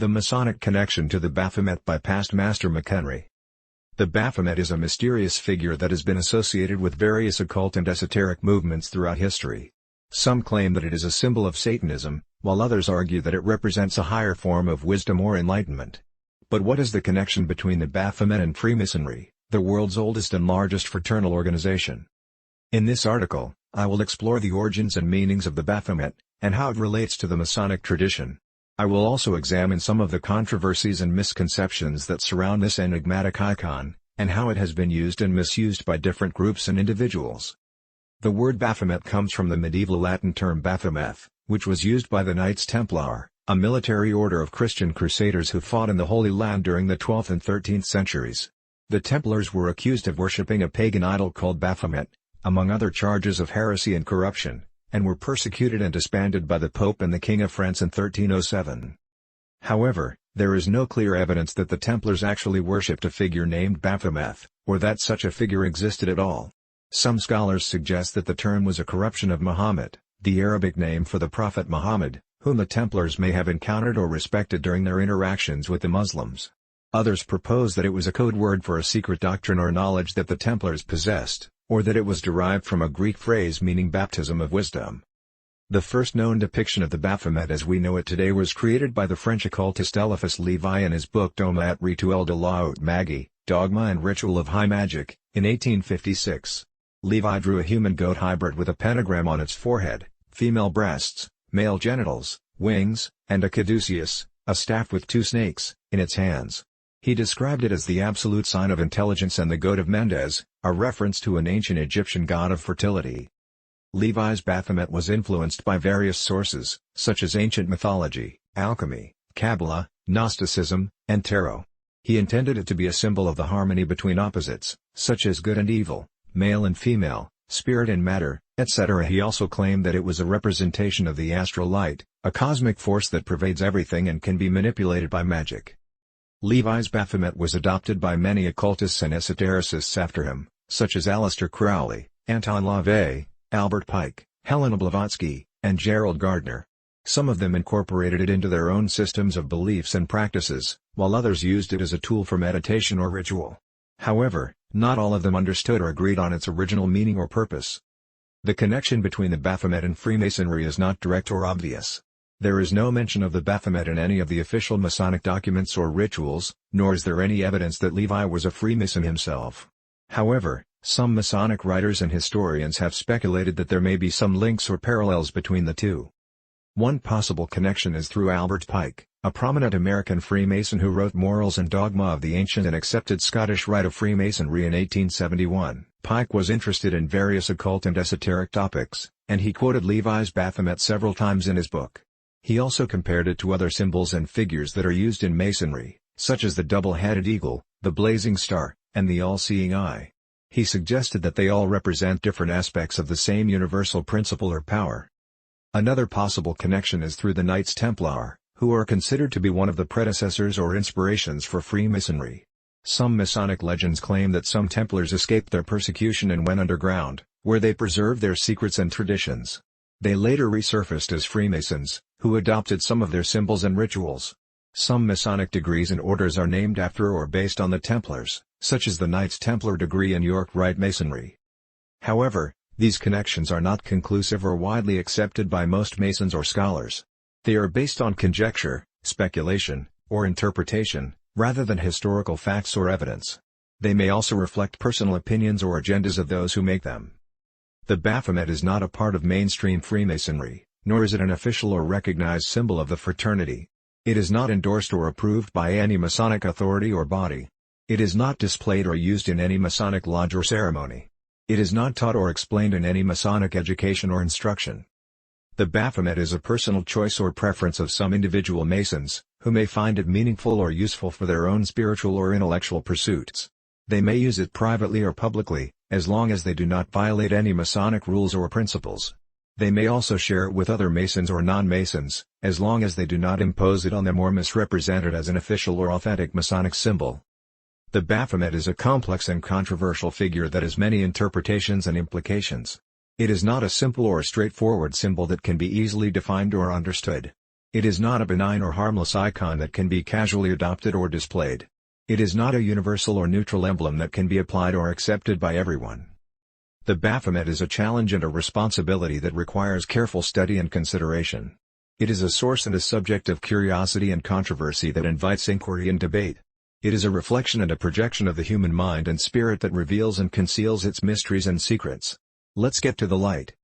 The Masonic Connection to the Baphomet by Past Master Mchenry. The Baphomet is a mysterious figure that has been associated with various occult and esoteric movements throughout history. Some claim that it is a symbol of Satanism, while others argue that it represents a higher form of wisdom or enlightenment. But what is the connection between the Baphomet and Freemasonry, the world's oldest and largest fraternal organization? In this article, I will explore the origins and meanings of the Baphomet, and how it relates to the Masonic tradition. I will also examine some of the controversies and misconceptions that surround this enigmatic icon, and how it has been used and misused by different groups and individuals. The word Baphomet comes from the medieval Latin term Baphomet, which was used by the Knights Templar, a military order of Christian crusaders who fought in the Holy Land during the 12th and 13th centuries. The Templars were accused of worshipping a pagan idol called Baphomet, among other charges of heresy and corruption, and were persecuted and disbanded by the Pope and the King of France in 1307. However, there is no clear evidence that the Templars actually worshipped a figure named Baphomet, or that such a figure existed at all. Some scholars suggest that the term was a corruption of Muhammad, the Arabic name for the Prophet Muhammad, whom the Templars may have encountered or respected during their interactions with the Muslims. Others propose that it was a code word for a secret doctrine or knowledge that the Templars possessed, or that it was derived from a Greek phrase meaning baptism of wisdom. The first known depiction of the Baphomet as we know it today was created by the French occultist Eliphas Levi in his book Dogma et Rituel de la Haute Magie, Dogma and Ritual of High Magic, in 1856. Levi drew a human goat hybrid with a pentagram on its forehead, female breasts, male genitals, wings, and a caduceus, a staff with two snakes, in its hands. He described it as the absolute sign of intelligence and the goat of Mendes, a reference to an ancient Egyptian god of fertility. Levi's Baphomet was influenced by various sources, such as ancient mythology, alchemy, Kabbalah, Gnosticism, and tarot. He intended it to be a symbol of the harmony between opposites, such as good and evil, male and female, spirit and matter, etc. He also claimed that it was a representation of the astral light, a cosmic force that pervades everything and can be manipulated by magic. Levi's Baphomet was adopted by many occultists and esotericists after him, such as Aleister Crowley, Anton LaVey, Albert Pike, Helena Blavatsky, and Gerald Gardner. Some of them incorporated it into their own systems of beliefs and practices, while others used it as a tool for meditation or ritual. However, not all of them understood or agreed on its original meaning or purpose. The connection between the Baphomet and Freemasonry is not direct or obvious. There is no mention of the Baphomet in any of the official Masonic documents or rituals, nor is there any evidence that Levi was a Freemason himself. However, some Masonic writers and historians have speculated that there may be some links or parallels between the two. One possible connection is through Albert Pike, a prominent American Freemason who wrote Morals and Dogma of the Ancient and Accepted Scottish Rite of Freemasonry in 1871. Pike was interested in various occult and esoteric topics, and he quoted Levi's Baphomet several times in his book. He also compared it to other symbols and figures that are used in Masonry, such as the double-headed eagle, the blazing star, and the all-seeing eye. He suggested that they all represent different aspects of the same universal principle or power. Another possible connection is through the Knights Templar, who are considered to be one of the predecessors or inspirations for Freemasonry. Some Masonic legends claim that some Templars escaped their persecution and went underground, where they preserved their secrets and traditions. They later resurfaced as Freemasons, who adopted some of their symbols and rituals. Some Masonic degrees and orders are named after or based on the Templars, such as the Knights Templar degree in York Rite Masonry. However, these connections are not conclusive or widely accepted by most Masons or scholars. They are based on conjecture, speculation, or interpretation, rather than historical facts or evidence. They may also reflect personal opinions or agendas of those who make them. The Baphomet is not a part of mainstream Freemasonry, nor is it an official or recognized symbol of the fraternity. It is not endorsed or approved by any Masonic authority or body. It is not displayed or used in any Masonic lodge or ceremony. It is not taught or explained in any Masonic education or instruction. The Baphomet is a personal choice or preference of some individual Masons, who may find it meaningful or useful for their own spiritual or intellectual pursuits. They may use it privately or publicly, as long as they do not violate any Masonic rules or principles. They may also share it with other Masons or non-Masons, as long as they do not impose it on them or misrepresent it as an official or authentic Masonic symbol. The Baphomet is a complex and controversial figure that has many interpretations and implications. It is not a simple or straightforward symbol that can be easily defined or understood. It is not a benign or harmless icon that can be casually adopted or displayed. It is not a universal or neutral emblem that can be applied or accepted by everyone. The Baphomet is a challenge and a responsibility that requires careful study and consideration. It is a source and a subject of curiosity and controversy that invites inquiry and debate. It is a reflection and a projection of the human mind and spirit that reveals and conceals its mysteries and secrets. Let's get to the light.